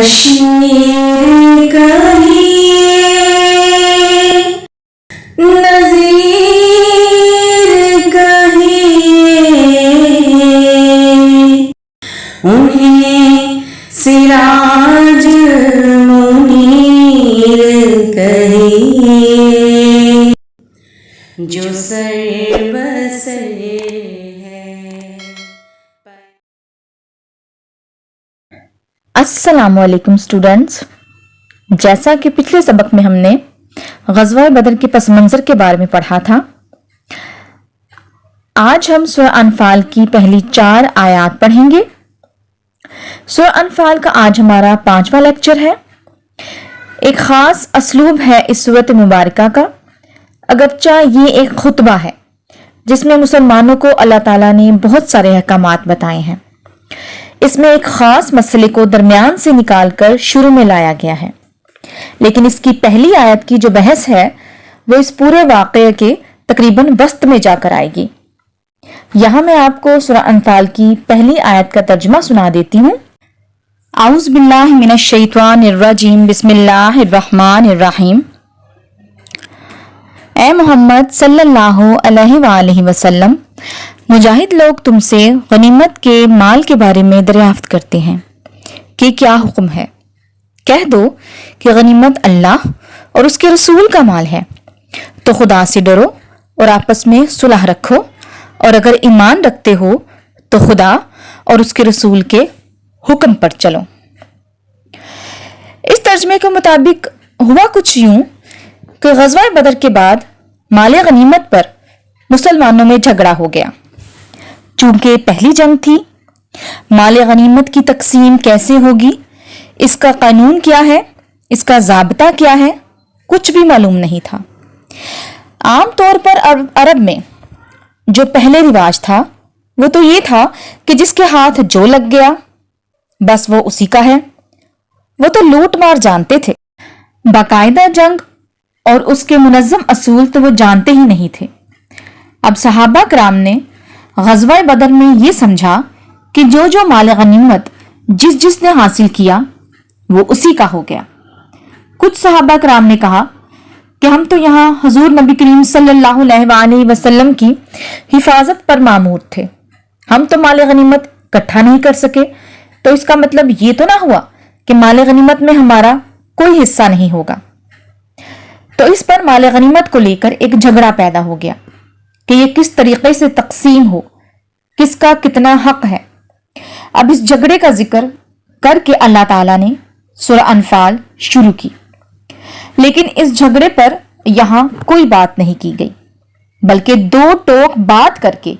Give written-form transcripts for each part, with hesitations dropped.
बशीर कहिए, नज़ीर कहिए, उन्हें सिराज मुनीर कहिए, जो सर बसर है। अस्सलामुअलैकुम स्टूडेंट्स, जैसा कि पिछले सबक में हमने ग़ज़वा बदर के पस मंज़र के बारे में पढ़ा था, आज हम सूरह अनफाल की पहली 4 आयत पढ़ेंगे। सूरह अनफाल का आज हमारा 5वां लेक्चर है। एक ख़ास असलूब है इस सूरत मुबारका का, अगरचा ये एक खुतबा है जिसमें मुसलमानों को अल्लाह ताला ने बहुत सारे अहकामात बताए हैं। इसमें एक ख़ास मसले को दरमियान से निकालकर शुरू में लाया गया है, लेकिन इसकी पहली आयत की जो बहस है वो इस पूरे वाक़े के तकरीबन वस्त में जाकर आएगी। यहाँ मैं आपको सूरह अनफाल की पहली आयत का तर्जुमा सुना देती हूँ। आऊज़ बिल्लाहि मिनश शैतानिर रजीम, बिस्मिल्लाहिर्रहमानिर्रहीम। ए मोहम्मद सल्लल्लाहु अलैहि वसल्लम, मुजाहिद लोग तुमसे गनीमत के माल के बारे में दरियाफ्त करते हैं कि क्या हुक्म है। कह दो कि गनीमत अल्लाह और उसके रसूल का माल है, तो खुदा से डरो और आपस में सुलह रखो, और अगर ईमान रखते हो तो खुदा और उसके रसूल के हुक्म पर चलो। इस तर्जमे के मुताबिक हुआ कुछ यूं कि ग़ज़वा बदर के बाद माले गनीमत पर मुसलमानों में झगड़ा हो गया। चूंकि पहली जंग थी, माले गनीमत की तकसीम कैसे होगी, इसका कानून क्या है, इसका ज़ाब्ता क्या है, कुछ भी मालूम नहीं था। आम तौर पर अरब में जो पहले रिवाज था वो तो ये था कि जिसके हाथ जो लग गया बस वो उसी का है। वो तो लूट मार जानते थे, बाकायदा जंग और उसके मुनज़्ज़म असूल तो वो जानते ही नहीं थे। अब सहाबा कराम ने ग़ज़वा बदर में ये समझा कि जो माल गनीमत जिसने हासिल किया वो उसी का हो गया। कुछ सहाबा कराम ने कहा कि हम तो यहाँ हुज़ूर नबी करीम सल्लल्लाहु अलैहि वसल्लम की हिफाजत पर मामूर थे, हम तो माल गनीमत इकट्ठा नहीं कर सके, तो इसका मतलब ये तो ना हुआ कि माल गनीमत में हमारा कोई हिस्सा नहीं होगा। तो इस पर माल गनीमत को लेकर एक झगड़ा पैदा हो गया कि ये किस तरीके से तकसीम हो, किसका कितना हक है। अब इस झगड़े का जिक्र करके अल्लाह ताला ने सूरह अनफाल शुरू की, लेकिन इस झगड़े पर यहां कोई बात नहीं की गई, बल्कि 2 टोक बात करके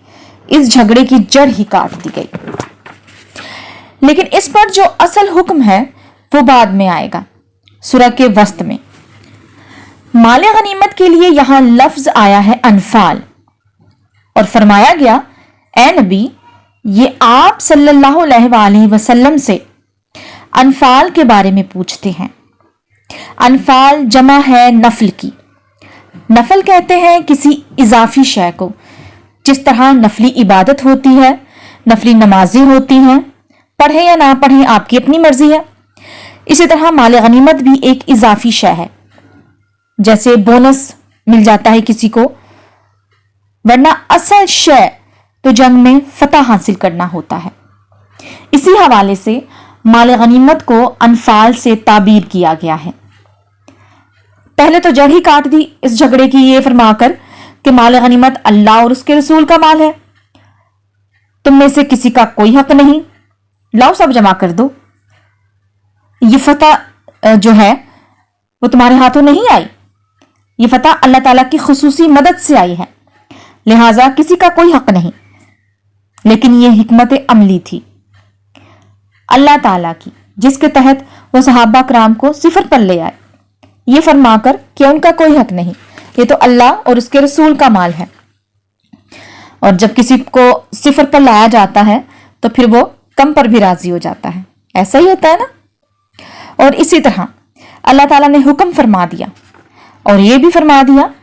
इस झगड़े की जड़ ही काट दी गई। लेकिन इस पर जो असल हुक्म है वो बाद में आएगा, सूरह के वस्त में। माले गनीमत के लिए यहां लफ्ज आया है अनफाल, और फरमाया गया, ए नबी, ये आप सल्लल्लाहु अलैहि वसल्लम से अनफाल के बारे में पूछते हैं। अनफाल जमा है नफल की। नफल कहते हैं किसी इजाफी शय को, जिस तरह नफली इबादत होती है, नफली नमाजी होती हैं, पढ़े या ना पढ़े आपकी अपनी मर्जी है। इसी तरह माल गनीमत भी एक इजाफी शय है, जैसे बोनस मिल जाता है किसी को, वरना असल शय तो जंग में फतह हासिल करना होता है। इसी हवाले से माल गनीमत को अनफाल से ताबीर किया गया है। पहले तो जड़ ही काट दी इस झगड़े की ये फरमाकर कि माल गनीमत अल्लाह और उसके रसूल का माल है, तुम में से किसी का कोई हक नहीं, लाओ सब जमा कर दो। ये फतह जो है वो तुम्हारे हाथों नहीं आई, ये फतह अल्लाह ताला की खुसूसी मदद से आई है, लिहाजा किसी का कोई हक नहीं। लेकिन ये हिकमत अमली थी अल्लाह ताला की, जिसके तहत वो सहाबा कराम को सिफर पर ले आए, ये फरमाकर कि उनका कोई हक नहीं, ये तो अल्लाह और उसके रसूल का माल है। और जब किसी को सिफर पर लाया जाता है तो फिर वो कम पर भी राजी हो जाता है, ऐसा ही होता है ना। और इसी तरह अल्लाह ताला ने हुक्म फरमा दिया और ये भी फरमा दिया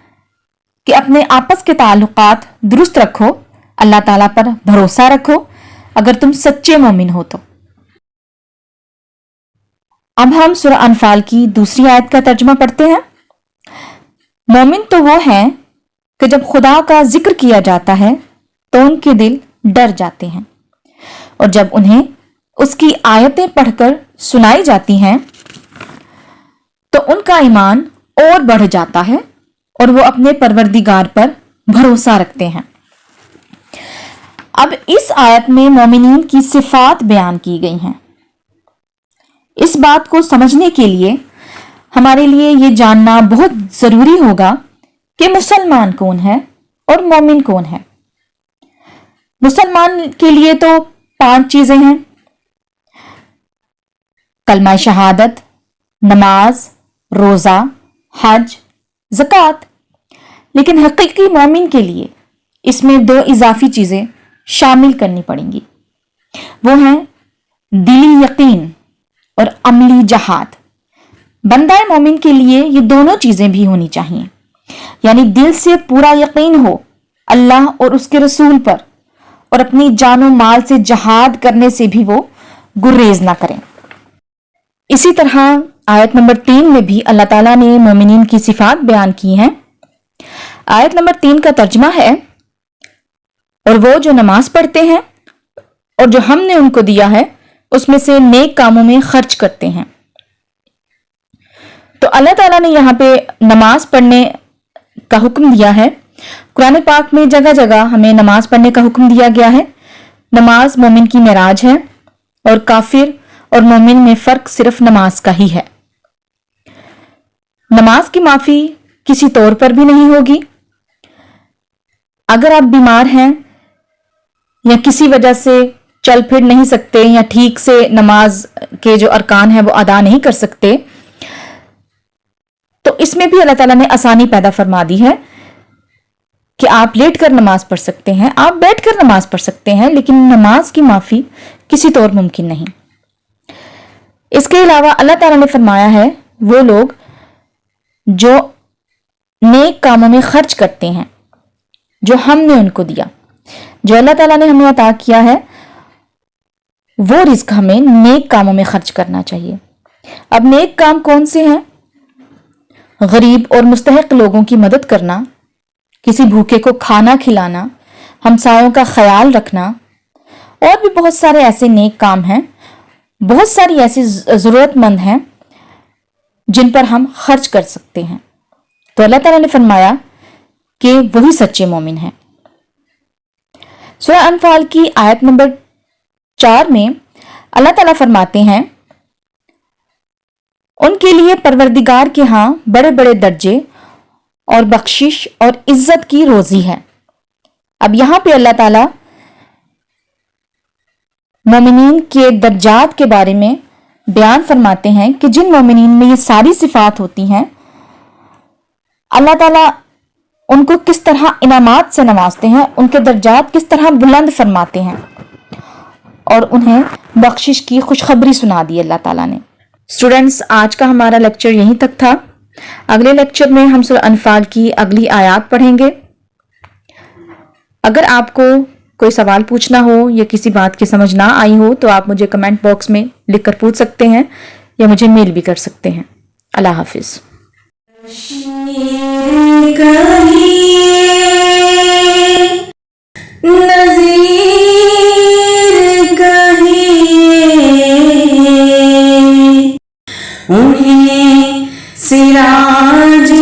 कि अपने आपस के ताल्लुकात दुरुस्त रखो, अल्लाह ताला पर भरोसा रखो अगर तुम सच्चे मोमिन हो तो। اب ہم سورہ انفال کی دوسری آیت کا ترجمہ پڑھتے ہیں. مومن تو وہ ہیں کہ جب خدا کا ذکر کیا جاتا ہے تو ان کے دل ڈر جاتے ہیں، اور جب انہیں اس کی آیتیں پڑھ کر سنائی جاتی ہیں تو ان کا ایمان اور بڑھ جاتا ہے اور وہ اپنے پروردگار پر بھروسہ رکھتے ہیں. اب اس آیت میں مومنین کی صفات بیان کی گئی ہیں. اس بات کو سمجھنے کے لیے ہمارے لیے یہ جاننا بہت ضروری ہوگا کہ مسلمان کون ہے اور مومن کون ہے. مسلمان کے لیے تو 5 چیزیں ہیں: کلمہ شہادت، نماز، روزہ، حج، زکوٰۃ. لیکن حقیقی مومن کے لیے اس میں 2 اضافی چیزیں شامل کرنی پڑیں گی. وہ ہیں دلی یقین اور عملی جہاد. بندہ مومن کے لیے یہ دونوں چیزیں بھی ہونی چاہیے، یعنی دل سے پورا یقین ہو اللہ اور اس کے رسول پر، اور اپنی جان و مال سے جہاد کرنے سے بھی وہ گریز نہ کریں. اسی طرح آیت نمبر 3 میں بھی اللہ تعالیٰ نے مومنین کی صفات بیان کی ہیں. آیت نمبر 3 کا ترجمہ ہے: اور وہ جو نماز پڑھتے ہیں اور جو ہم نے ان کو دیا ہے اس میں سے نیک کاموں میں خرچ کرتے ہیں. تو اللہ تعالیٰ نے یہاں پہ نماز پڑھنے کا حکم دیا ہے. قرآن پاک میں جگہ جگہ ہمیں نماز پڑھنے کا حکم دیا گیا ہے. نماز مومن کی معراج ہے، اور کافر اور مومن میں فرق صرف نماز کا ہی ہے. نماز کی معافی کسی طور پر بھی نہیں ہوگی. اگر آپ بیمار ہیں یا کسی وجہ سے چل پھر نہیں سکتے یا ٹھیک سے نماز کے جو ارکان ہیں وہ ادا نہیں کر سکتے، تو اس میں بھی اللہ تعالیٰ نے آسانی پیدا فرما دی ہے کہ آپ لیٹ کر نماز پڑھ سکتے ہیں، آپ بیٹھ کر نماز پڑھ سکتے ہیں، لیکن نماز کی معافی کسی طور ممکن نہیں. اس کے علاوہ اللہ تعالیٰ نے فرمایا ہے وہ لوگ جو نیک کاموں میں خرچ کرتے ہیں جو ہم نے ان کو دیا. جو اللہ تعالیٰ نے ہمیں عطا کیا ہے وہ رزق ہمیں نیک کاموں میں خرچ کرنا چاہیے. اب نیک کام کون سے ہیں؟ غریب اور مستحق لوگوں کی مدد کرنا، کسی بھوکے کو کھانا کھلانا، ہمسایوں کا خیال رکھنا، اور بھی بہت سارے ایسے نیک کام ہیں. بہت ساری ایسی ضرورت مند ہیں جن پر ہم خرچ کر سکتے ہیں. تو اللہ تعالیٰ نے فرمایا کہ وہی سچے مومن ہیں. سورہ انفال کی آیت نمبر 4 میں اللہ تعالیٰ فرماتے ہیں ان کے لیے پروردگار کے ہاں بڑے بڑے درجے اور بخشش اور عزت کی روزی ہے. اب یہاں پہ اللہ تعالیٰ مومنین کے درجات کے بارے میں بیان فرماتے ہیں کہ جن مومنین میں یہ ساری صفات ہوتی ہیں اللہ تعالیٰ ان کو کس طرح انعامات سے نوازتے ہیں، ان کے درجات کس طرح بلند فرماتے ہیں، اور انہیں بخشش کی خوشخبری سنا دی اللہ تعالیٰ نے. اسٹوڈینٹس، آج کا ہمارا لیکچر یہیں تک تھا. اگلے لیکچر میں ہم سورہ انفال کی اگلی آیات پڑھیں گے. اگر آپ کو کوئی سوال پوچھنا ہو یا کسی بات کی سمجھ نہ آئی ہو تو آپ مجھے کمنٹ باکس میں لکھ کر پوچھ سکتے ہیں یا مجھے میل بھی کر سکتے ہیں. اللہ حافظ. انہیں سراج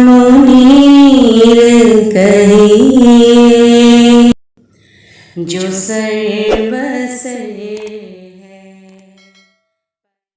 منیر کہیے جو سر بسر